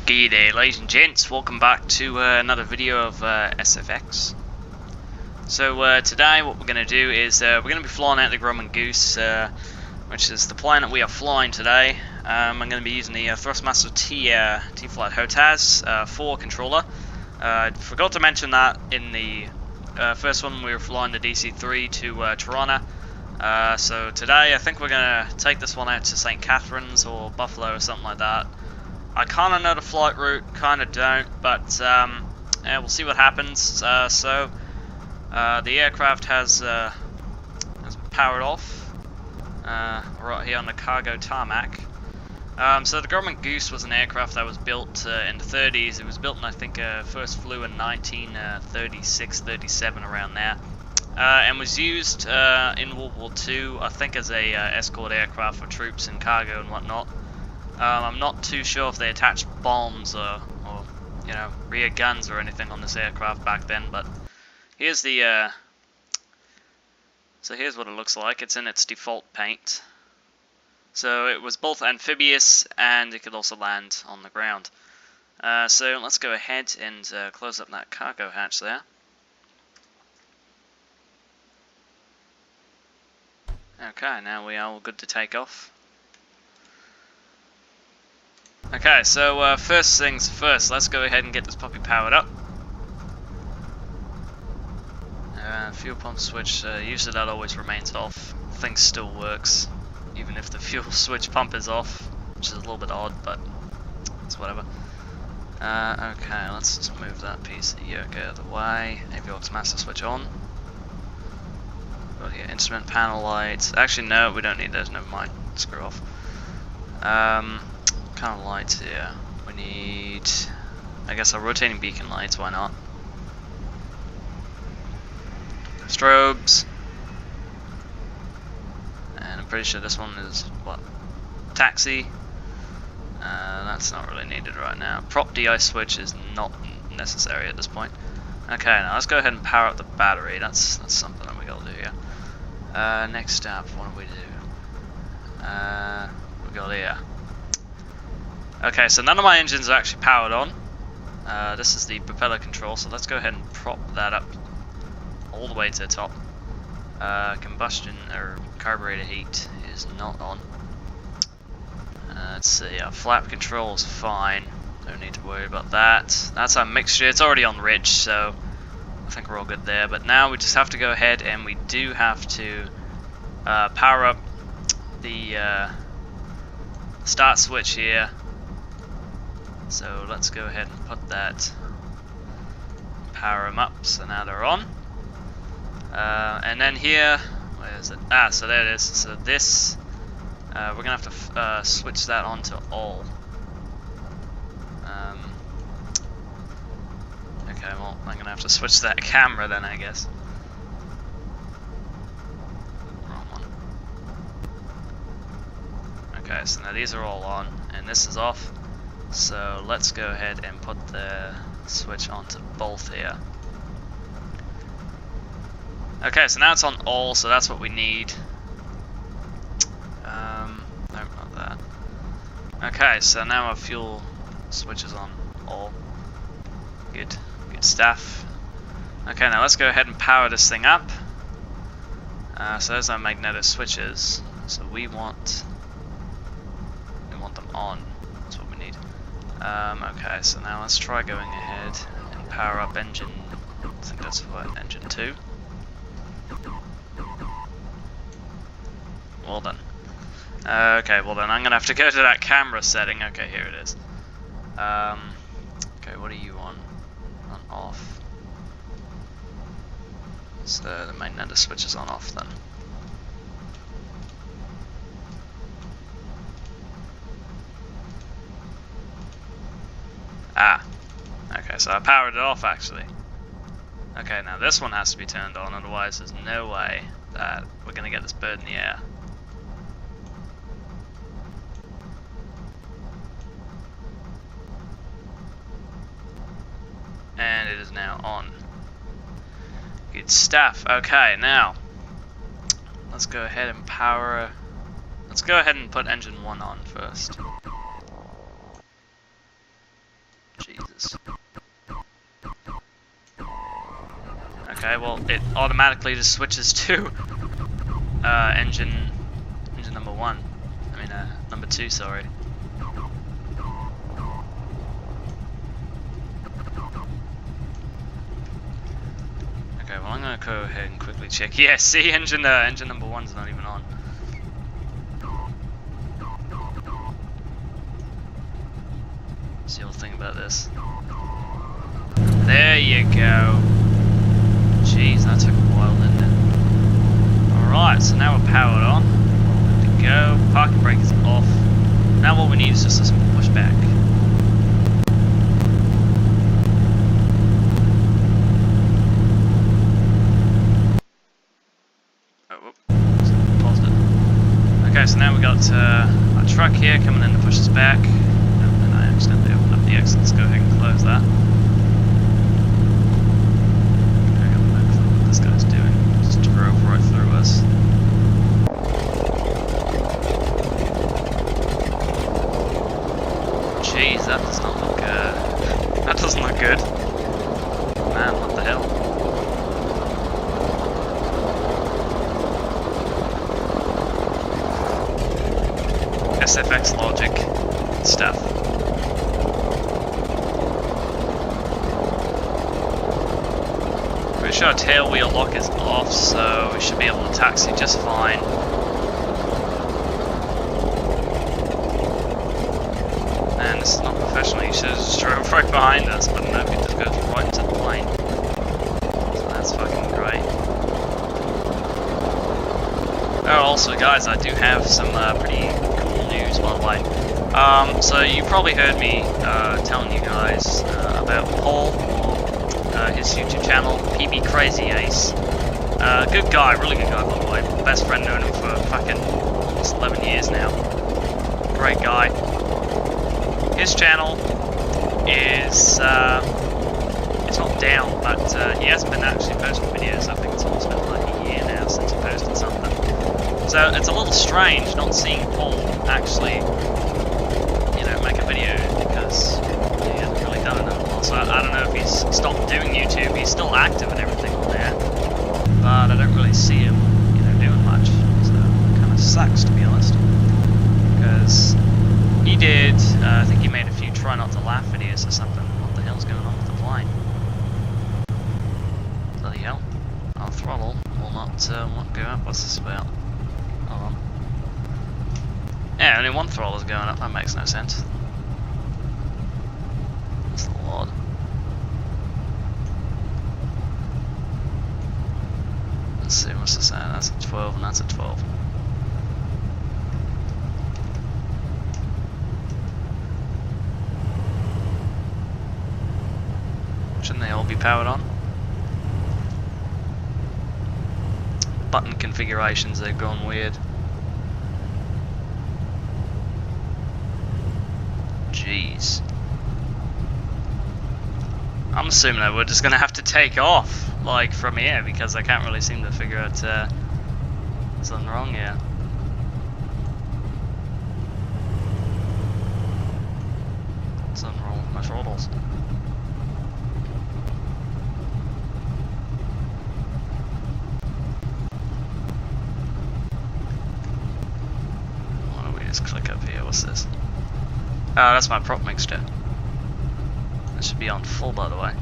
G'day ladies and gents, welcome back to another video of SFX. So today what we're going to do is we're going to be flying out the Grumman Goose, which is the plane that we are flying today. I'm going to be using the Thrustmaster T-Flight HOTAS 4 controller. I forgot to mention that in the first one we were flying the DC-3 to Toronto. So today I think we're going to take this one out to St Catharines or Buffalo or something like that. I kind of know the flight route, kind of don't, but yeah, we'll see what happens. The aircraft has powered off right here on the cargo tarmac. So the Grumman Goose was an aircraft that was built in the 30s. It was built, and I think first flew in 1936-37 around there, and was used in World War II, I think, as a escort aircraft for troops and cargo and whatnot. I'm not too sure if they attached bombs or you know, rear guns or anything on this aircraft back then, but here's the so here's what it looks like. It's in its default paint. So it was both amphibious and it could also land on the ground. So let's go ahead and close up that cargo hatch there. Okay, now we are all good to take off. Okay, so first things first, let's go ahead and get this puppy powered up. Fuel pump switch, usually that always remains off. Thing still works, even if the fuel switch pump is off, which is a little bit odd, but it's whatever. Okay, let's just move that piece of yoke out of the way. Avionics master switch on. Got here instrument panel lights. Actually, no, we don't need those. Never mind. Screw off. Kind of lights here. We need, I guess, our rotating beacon lights. Why not? Strobes. And I'm pretty sure this one is what? Taxi. That's not really needed right now. Prop DI switch is not necessary at this point. Okay, now let's go ahead and power up the battery. That's something that we gotta do here. Next up, what do we do? We got here. Okay, so none of my engines are actually powered on. This is the propeller control, so let's go ahead and prop that up all the way to the top. Combustion or carburetor heat is not on. Let's see, our flap control is fine. Don't need to worry about that. That's our mixture. It's already on ridge, so I think we're all good there. But now we just have to go ahead and we do have to power up the start switch here. So let's go ahead and put that, power them up, so now they're on. And then here, where is it? Ah, so there it is. So this, we're going to have to switch that on to all. Okay, well, I'm going to have to switch that camera then, I guess. Wrong one. Okay, so now these are all on, and this is off. So let's go ahead and put the switch onto both here. Okay, so now it's on all, so that's what we need. No, not that. Okay, so now our fuel switch is on all. Good stuff. Okay, now let's go ahead and power this thing up. So there's our magnetic switches. So we want them on. That's what we need. Okay, so now let's try going ahead and power up engine, I think that's what, engine 2. Well done. Okay, well then I'm going to have to go to that camera setting. Okay, here it is. Okay, what are you on? On off. So the magnetic switch is on off then. Ah, okay, so I powered it off actually. Okay, now this one has to be turned on, otherwise there's no way that we're going to get this bird in the air. And it is now on. Good stuff. Okay, now let's go ahead and power. Let's go ahead and put engine 1 on first. Jesus. Okay, well, it automatically just switches to engine number 1. I mean, number 2, sorry. Okay, well, I'm gonna go ahead and quickly check. Yeah, see, engine number 1's not even on. See what you think about this. There you go. Jeez, that took a while, didn't it? Alright, so now we're powered on. Good to go. Parking brake is off. Now what we need is just a simple pushback. Oh, whoop. Paused it. Okay, so now we got our truck here coming in to push us back. And I accidentally opened up the exit. Let's go ahead and close that. This guy's doing just drove right through us. Jeez, that does not look that doesn't look good. Man, what the hell? SFX logic stuff. Pretty sure our tail wheel lock is off, so we should be able to taxi just fine. Man, this is not professional. You should have just drove right behind us, but no, it just goes right into the plane. So that's fucking great. Oh, also, guys, I do have some pretty cool news, by the way. So you probably heard me telling you guys about Paul. His YouTube channel, PB Crazy Ace. Good guy, really good guy, by the way. Best friend, known him for fucking almost 11 years now. Great guy. His channel is it's not down, but he hasn't been actually posting videos. I think it's almost been like a year now since he posted something. So it's a little strange not seeing Paul actually, you know, make a video because he hasn't really done it in a while. So I don't know if he's stopped doing YouTube. He's still active and everything on there, but I don't really see him, you know, doing much. So it kind of sucks, to be honest, because he did. I think he made a few try not to laugh videos or something. What the hell's going on with the plane? Bloody hell! Our throttle will not go up. What's this about? Hold on. Yeah, only one throttle is going up. That makes no sense. That's a lot. Let's see, what's this at? That's a 12 and that's a 12. Shouldn't they all be powered on? Button configurations, they've gone weird. Jeez. I'm assuming that we're just gonna have to take off, like, from here, because I can't really seem to figure out something wrong here. Something wrong with my throttles. Why don't we just click up here? What's this? Oh, that's my prop mixture. That should be on full, by the way.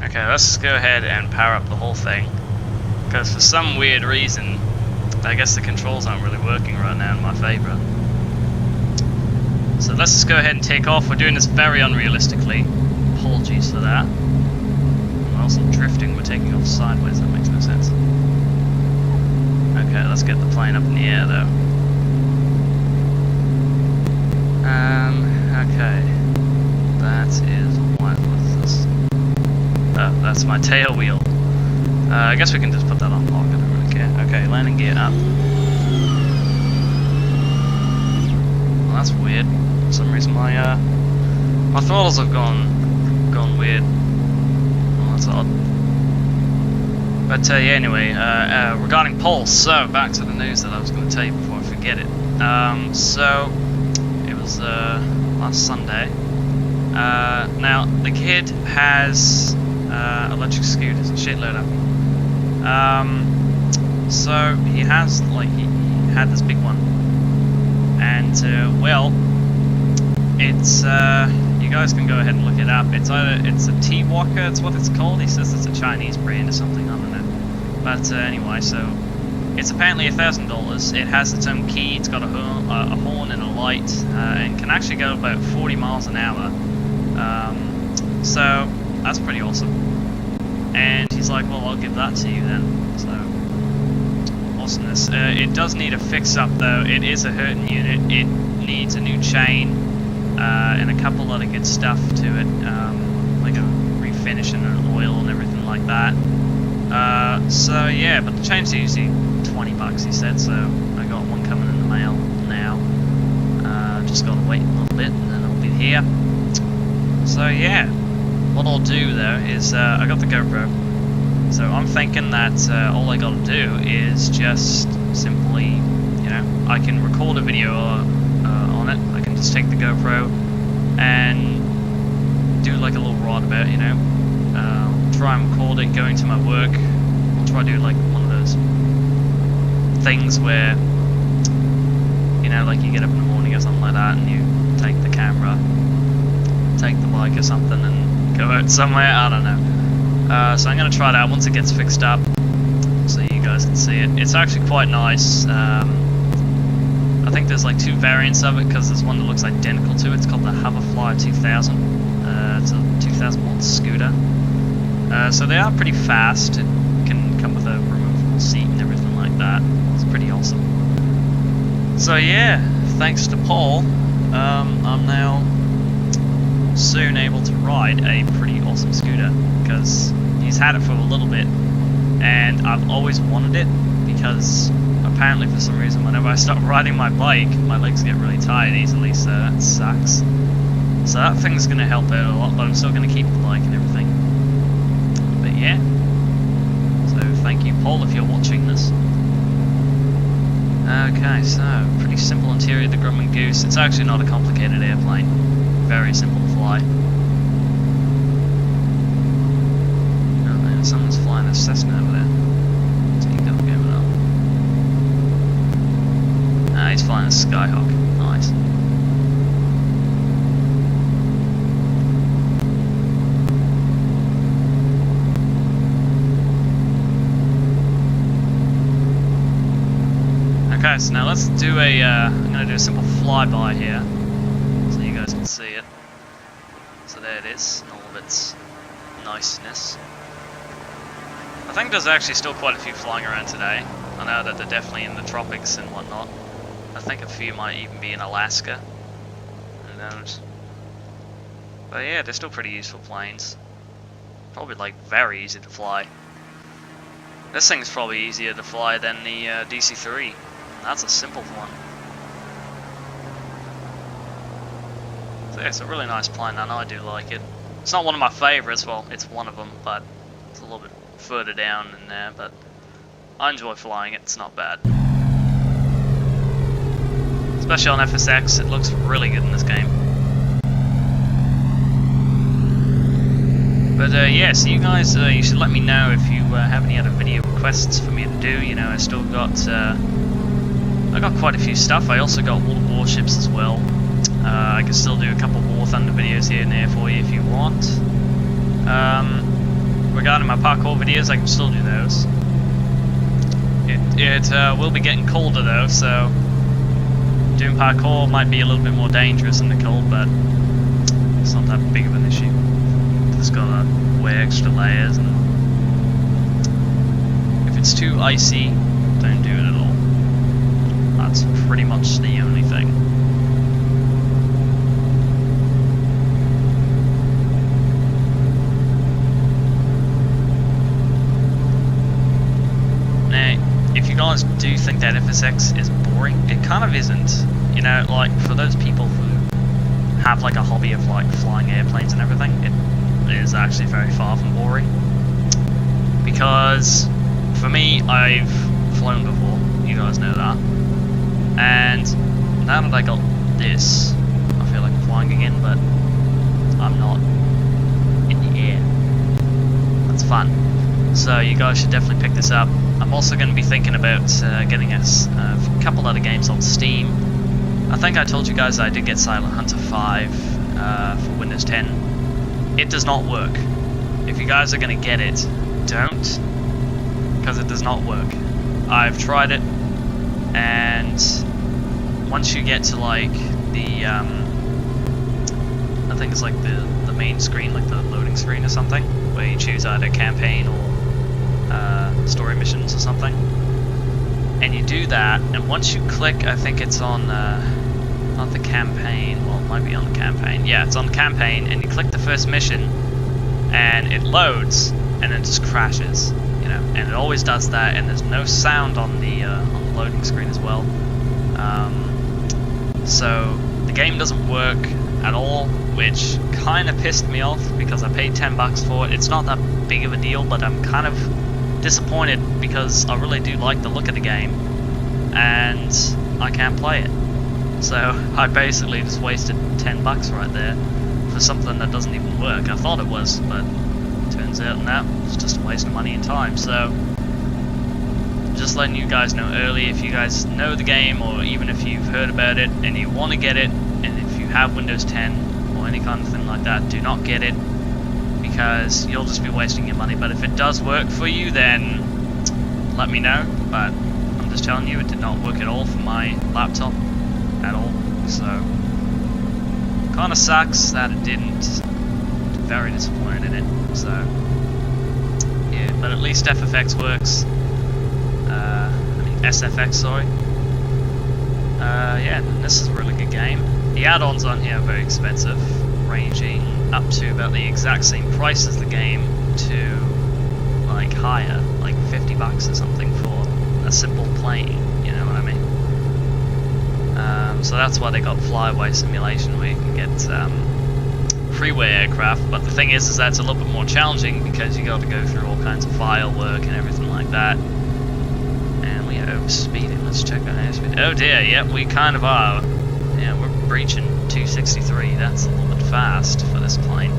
Okay, let's just go ahead and power up the whole thing. Because for some weird reason, I guess the controls aren't really working right now in my favour. So let's just go ahead and take off. We're doing this very unrealistically. Apologies for that. We're also drifting. We're taking off sideways. That makes no sense. Okay, let's get the plane up in the air though. Okay. That is what is this? Oh, that's my tail wheel. I guess we can just put that on lock. I don't really care. Okay. Okay, landing gear up. Well, that's weird. For some reason my throttles have gone weird. Well, that's odd. But yeah, anyway, regarding polls, so back to the news that I was going to tell you before I forget it. So it was last Sunday. Now the kid has electric scooters, a shitload of them. So he has he had this big one, and well, it's you guys can go ahead and look it up. It's a T-Walker, it's what it's called. He says it's a Chinese brand or something, I don't know. But anyway, so it's apparently $1,000. It has its own key, it's got a horn and a light, and can actually go about 40 miles an hour. So that's pretty awesome. And he's like, well, I'll give that to you then. So awesomeness. It does need a fix up though. It is a hurting unit. It needs a new chain. And a couple other good stuff to it, like a refinish and an oil and everything like that. So yeah, but the chains are usually $20, he said, so I got one coming in the mail now. Just gotta wait a little bit and then it'll be here. So yeah, what I'll do though is, I got the GoPro, so I'm thinking that all I gotta do is just simply, you know, I can record a video on it. I can just take the GoPro and do like a little rod about, you know, try and record it going to my work. I'll try to do like one of those things where, you know, like you get up in the morning or something like that and you take the camera, take the bike or something and go out somewhere, I don't know. So I'm going to try it out once it gets fixed up so you guys can see it. It's actually quite nice. I think there's like two variants of it because there's one that looks identical to it. It's called the Hoverfly 2000. It's a 2000 watt scooter. So they are pretty fast. It can come with a removable seat and everything like that. It's pretty awesome. So yeah, thanks to Paul, I'm now soon able to ride a pretty awesome scooter because he's had it for a little bit and I've always wanted it because apparently for some reason whenever I start riding my bike my legs get really tired easily, so that sucks. So that thing's going to help out a lot, but I'm still going to keep the bike and everything. But yeah, so thank you Paul if you're watching this. Okay, so pretty simple interior of the Grumman Goose. It's actually not a complicated airplane, very simple to fly. Oh man, someone's flying a Cessna over there. He's flying a Skyhawk. Nice. Okay, so now let's do I'm going to do a simple flyby here, so you guys can see it. So there it is, in all of its niceness. I think there's actually still quite a few flying around today. I know that they're definitely in the tropics and whatnot. I think a few might even be in Alaska. Who knows? But yeah, they're still pretty useful planes. Probably like very easy to fly. This thing's probably easier to fly than the DC-3. That's a simple one. So yeah, it's a really nice plane and I do like it. It's not one of my favourites, well, it's one of them, but it's a little bit further down in there, but I enjoy flying it, it's not bad. Especially on FSX, it looks really good in this game. But yeah, so you guys, you should let me know if you have any other video requests for me to do. You know, I still got, I got quite a few stuff. I also got World Warships as well. I can still do a couple of War Thunder videos here and there for you if you want. Regarding my parkour videos, I can still do those. It will be getting colder though, so doing parkour might be a little bit more dangerous in the cold, but it's not that big of an issue. Just gotta wear extra layers, and if it's too icy, don't do it at all. That's pretty much the only thing. Now, if you guys do think that FSX is boring, it kind of isn't. You know, like, for those people who have like a hobby of like flying airplanes and everything, it is actually very far from boring. Because for me, I've flown before, you guys know that, and now that I got this, I feel like I'm flying again, but I'm not in the air. That's fun. So you guys should definitely pick this up. I'm also going to be thinking about getting us a couple other games on Steam. I think I told you guys I did get Silent Hunter 5 for Windows 10. It does not work. If you guys are going to get it, don't, because it does not work. I've tried it, and once you get to like the I think it's like the main screen, like the loading screen or something, where you choose either campaign or story missions or something, and you do that, and once you click, I think it's on not the campaign, well, it might be on the campaign, yeah, it's on the campaign, and you click the first mission, and it loads, and then just crashes, you know, and it always does that, and there's no sound on the loading screen as well. So the game doesn't work at all, which kind of pissed me off because I paid $10 for it. It's not that big of a deal, but I'm kind of disappointed because I really do like the look of the game, and I can't play it. So I basically just wasted $10 right there for something that doesn't even work. I thought it was, but turns out no, it's just a waste of money and time. So just letting you guys know early, if you guys know the game, or even if you've heard about it and you want to get it, and if you have Windows 10 or any kind of thing like that, do not get it, because you'll just be wasting your money. But if it does work for you, then let me know. But I'm just telling you, it did not work at all for my laptop at all. So kind of sucks that it didn't. Very disappointed in it. So yeah, but at least FFX works. SFX, sorry. Yeah, this is a really good game. The add-ons on here are very expensive, ranging up to about the exact same price as the game to like higher, like $50 or something for a simple plane, you know what I mean? So that's why they got flyaway simulation, where you can get freeway aircraft, but the thing is that it's a little bit more challenging because you got to go through all kinds of file work and everything like that. Overspeeding, let's check our airspeed. Oh dear, yep, we kind of are. Yeah, we're breaching 263, that's a little bit fast for this plane.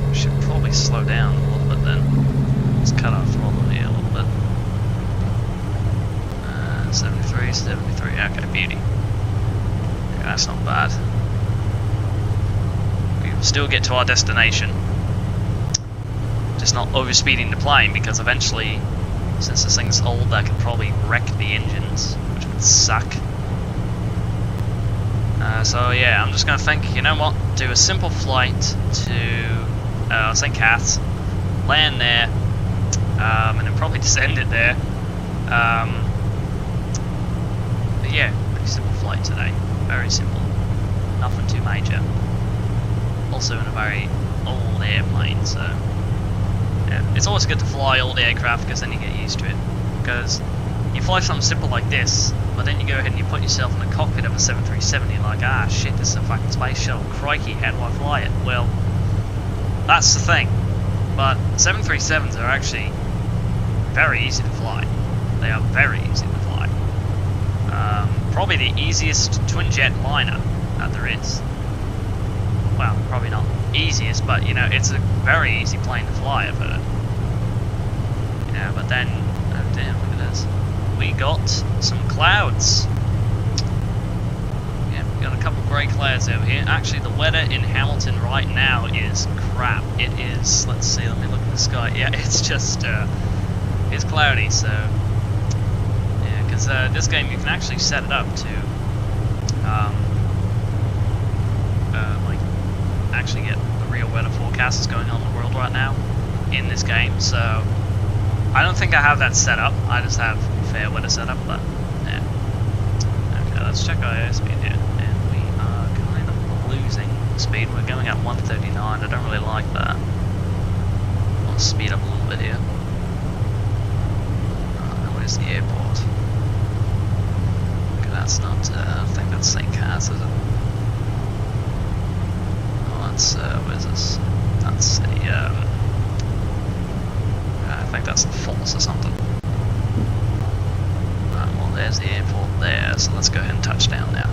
We should probably slow down a little bit then. Let's cut our throttle here a little bit. 73, 73, okay, beauty. Yeah, that's not bad. We will still get to our destination. Just not overspeeding the plane, because eventually, since this thing's old, I could probably wreck the engines, which would suck. So yeah, I'm just going to think, you know what, do a simple flight to St Catharines, land there, and then probably just end it there. But yeah, pretty simple flight today, very simple, nothing too major. Also in a very old airplane, so yeah, it's always good to fly old aircraft, because then you get used to it. Because you fly something simple like this, but then you go ahead and you put yourself in the cockpit of a 737, you're like, ah shit, this is a fucking space shuttle, crikey, how do I fly it? Well, that's the thing. But 737s are actually very easy to fly. They are very easy to fly. Probably the easiest twin jet liner that there is. Well, probably not easiest, but you know, it's a very easy plane to fly, I've heard. Yeah, but then, oh damn, look at this. We got some clouds. Yeah, we got a couple of grey clouds over here. Actually, the weather in Hamilton right now is crap. It is, let's see, let me look at the sky. Yeah, it's just, it's cloudy, so, yeah, because this game you can actually set it up to, like, actually get the real weather forecast that's going on in the world right now in this game. So I don't think I have that set up. I just have fair weather set up, but yeah. Okay, let's check our airspeed here, and we are kind of losing speed. We're going at 139. I don't really like that. I'll speed up a little bit here. Where's the airport? Okay, that's not, I think that's St Catharines, is it? Oh, that's, where's this? That's the, I think that's the falls or something. Right, well, there's the airport there, so let's go ahead and touch down now.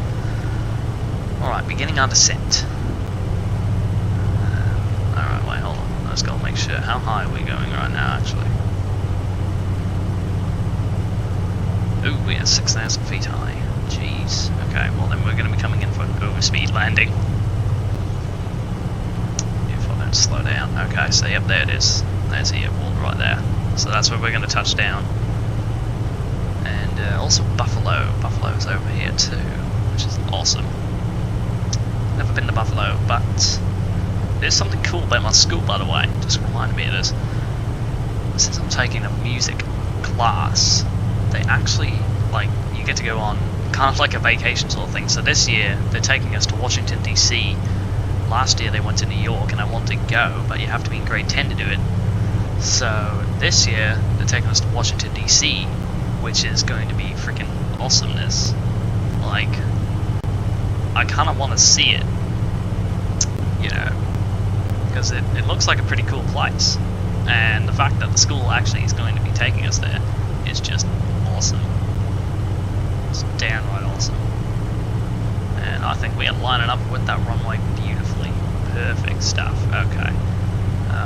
Alright, beginning our descent. Alright, wait, hold on. Let's go make sure. How high are we going right now, actually? Ooh, we are 6,000 feet high. Jeez. Okay, well then we're going to be coming in for an overspeed landing. If I don't slow down. Okay, so yep, there it is. There's the airport right there. So that's where we're going to touch down. And also Buffalo. Buffalo's over here too, which is awesome. Never been to Buffalo, but there's something cool about my school, by the way. Just reminded me of this. Since I'm taking a music class, they actually, like, you get to go on kind of like a vacation sort of thing. So this year, they're taking us to Washington, D.C. Last year, they went to New York, and I wanted to go, but you have to be in grade 10 to do it. So this year, they're taking us to Washington, D.C., which is going to be freaking awesomeness. Like, I kind of want to see it, you know, because it looks like a pretty cool place, and the fact that the school actually is going to be taking us there is just awesome. It's downright awesome, and I think we are lining up with that runway beautifully. Perfect stuff. Okay,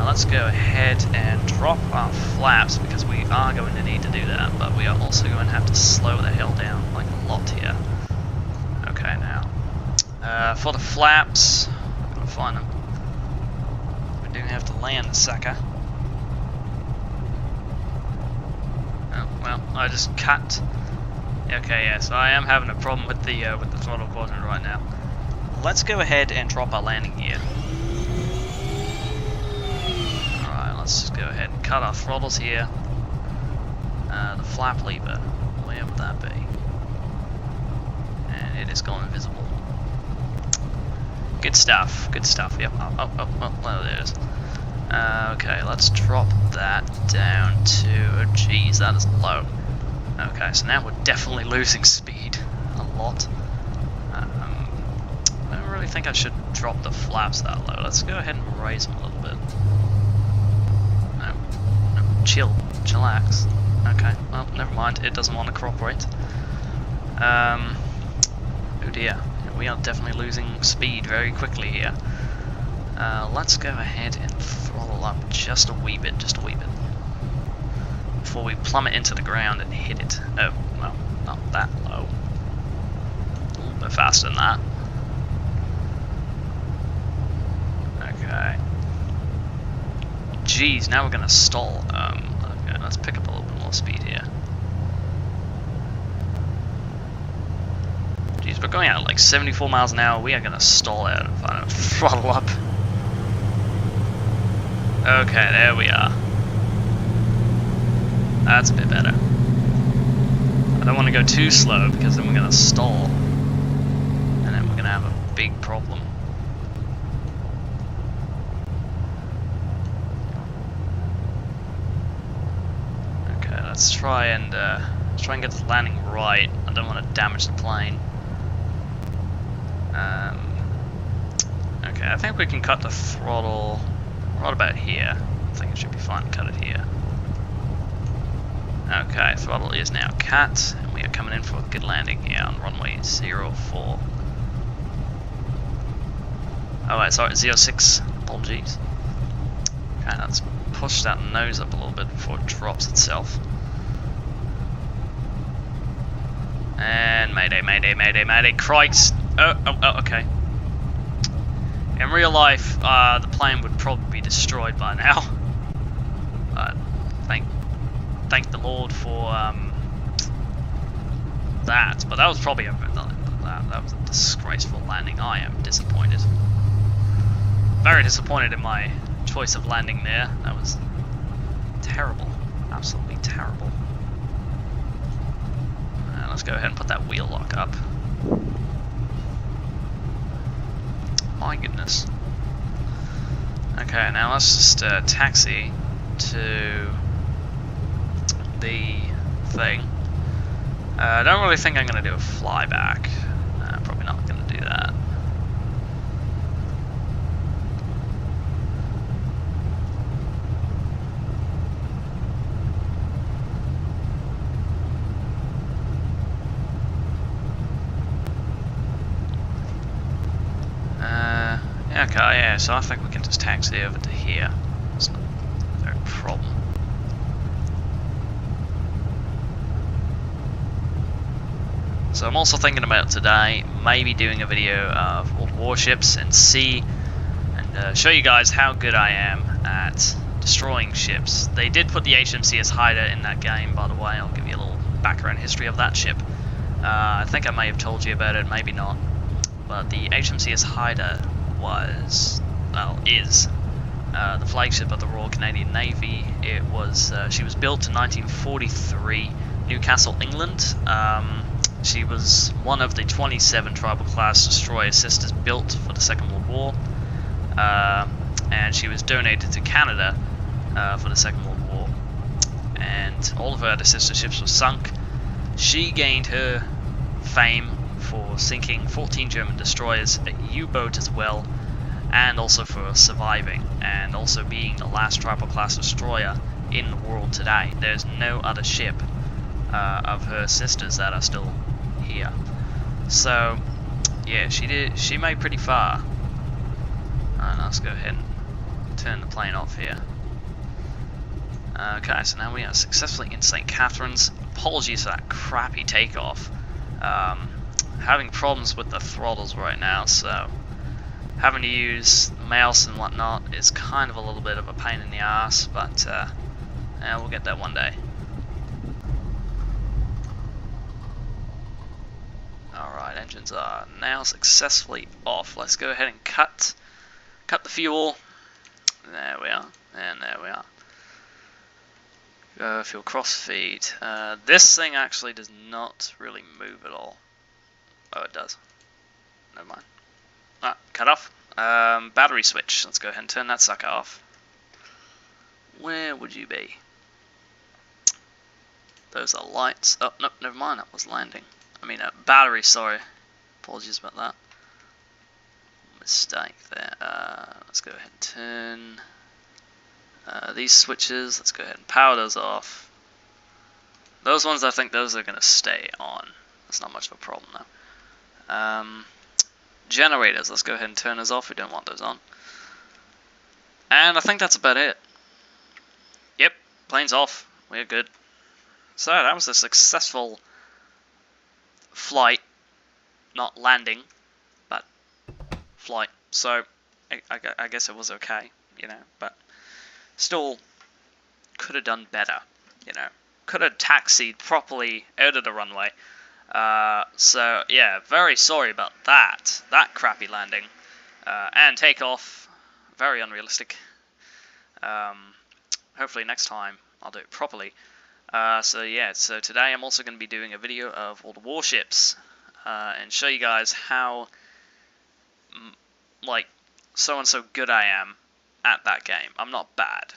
let's go ahead and drop our flaps, because we are going to need to do that, but we are also going to have to slow the hell down like a lot here. Okay, now. For the flaps, I'm gonna find them. We do have to land the sucker. Oh, well, I just cut. Okay, yeah, so I am having a problem with the throttle quadrant right now. Let's go ahead and drop our landing gear. Alright, let's just go ahead and cut our throttles here. The flap lever, where would that be? And it is gone invisible. Good stuff, good stuff. Yep, oh, there it is. Okay, let's drop that down to, oh geez, that is low. Okay, so now we're definitely losing speed a lot. I don't really think I should drop the flaps that low. Let's go ahead and raise them a little bit. No, chillax. Okay, well, never mind, it doesn't want to cooperate. Oh dear. We are definitely losing speed very quickly here. Let's go ahead and throttle up just a wee bit, before we plummet into the ground and hit it. Oh, well, not that low. A little bit faster than that. Okay. Jeez, now we're gonna stall. Okay, let's pick up a little bit more speed here. We're going at like 74 miles an hour. We are going to stall out if I don't throttle up. Okay, there we are. That's a bit better. I don't want to go too slow, because then we're going to stall. And then we're going to have a big problem. Okay, let's try and get the landing right. I don't want to damage the plane. Okay, I think we can cut the throttle right about here. I think it should be fine to cut it here. Okay, throttle is now cut, and we are coming in for a good landing here on runway 04. Oh wait, sorry, 06. Apologies. Okay, let's push that nose up a little bit before it drops itself. And mayday, mayday, mayday, mayday, Christ! Oh, okay. In real life, the plane would probably be destroyed by now. But thank the Lord for that. But that was probably that was a disgraceful landing. I am disappointed. Very disappointed in my choice of landing there. That was terrible, absolutely terrible. Let's go ahead and put that wheel lock up. My goodness. Okay, now let's just taxi to the thing. I don't really think I'm going to do a flyback. Probably not going to do that. Okay, yeah, so I think we can just taxi over to here. It's not a problem. So I'm also thinking about today, maybe doing a video of old warships and show you guys how good I am at destroying ships. They did put the HMCS Hyder in that game, by the way. I'll give you a little background history of that ship. I think I may have told you about it, maybe not. But the HMCS Hyder is the flagship of the Royal Canadian Navy. She was built in 1943, Newcastle, England. She was one of the 27 tribal class destroyer sisters built for the Second World War, and she was donated to Canada for the Second World War. And all of her other sister ships were sunk. She gained her fame for sinking 14 German destroyers, a U-boat as well, and also for surviving, and also being the last tribal class destroyer in the world today. There's no other ship of her sisters that are still here. So yeah, she made pretty far. And let's go ahead and turn the plane off here. Okay, so now we are successfully in St Catharines. Apologies for that crappy takeoff. Having problems with the throttles right now, so having to use mouse and whatnot is kind of a little bit of a pain in the ass, but yeah, we'll get there one day. Alright, engines are now successfully off. Let's go ahead and cut the fuel. There we are, and there we are. Fuel crossfeed. This thing actually does not really move at all. Oh, it does. Never mind. Cut off. Battery switch. Let's go ahead and turn that sucker off. Where would you be? Those are lights. Oh, no, never mind. That was landing. I mean, battery, sorry. Apologies about that. Mistake there. Let's go ahead and turn these switches. Let's go ahead and power those off. Those ones, I think those are going to stay on. That's not much of a problem though. Generators, let's go ahead and turn those off. We don't want those on. And I think that's about it. Yep, plane's off. We're good. So that was a successful flight, not landing, but flight. So I guess it was okay, you know, but still could have done better, you know. Could have taxied properly out of the runway. So yeah, very sorry about that crappy landing, and takeoff, very unrealistic. Hopefully next time I'll do it properly. So yeah, so today I'm also going to be doing a video of all the warships, and show you guys how like so good I am at that game. I'm not bad.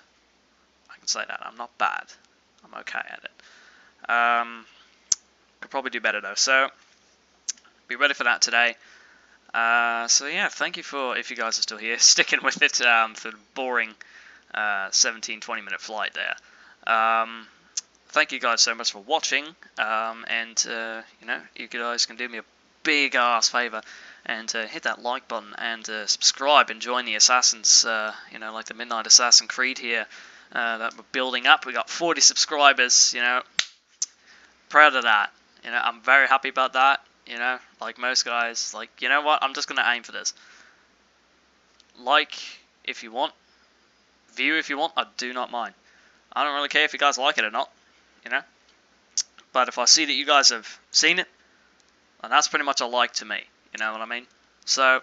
I can say that, I'm not bad. I'm okay at it. Could probably do better though, so be ready for that today. So yeah, thank you for, if you guys are still here, sticking with it for the boring 17-20 minute flight there. Thank you guys so much for watching, and you know, you guys can do me a big ass favor and hit that like button and subscribe and join the Assassins, you know, like the Midnight Assassin Creed here that we're building up. We got 40 subscribers, you know, proud of that. You know, I'm very happy about that, you know, like most guys, like, you know what, I'm just going to aim for this. Like, if you want, view if you want, I do not mind. I don't really care if you guys like it or not, you know, but if I see that you guys have seen it, then that's pretty much a like to me, you know what I mean? So,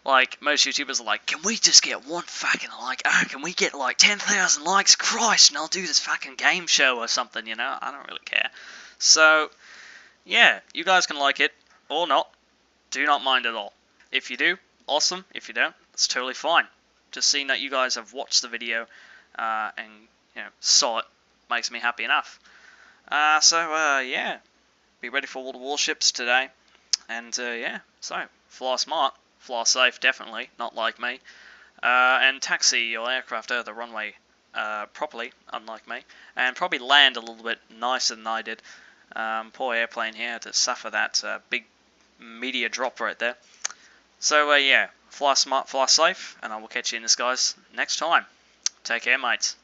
like, most YouTubers are like, can we just get one fucking like, can we get like 10,000 likes, Christ, and I'll do this fucking game show or something, you know, I don't really care. So, yeah, you guys can like it or not, do not mind at all. If you do, awesome. If you don't, it's totally fine. Just seeing that you guys have watched the video and, you know, saw it makes me happy enough. Yeah, be ready for all the warships today. And yeah, so fly smart, fly safe, definitely, not like me. And taxi your aircraft over the runway properly, unlike me. And probably land a little bit nicer than I did. Poor airplane here had to suffer that big meteor drop right there. So yeah, fly smart, fly safe, and I will catch you in the skies next time. Take care, mates.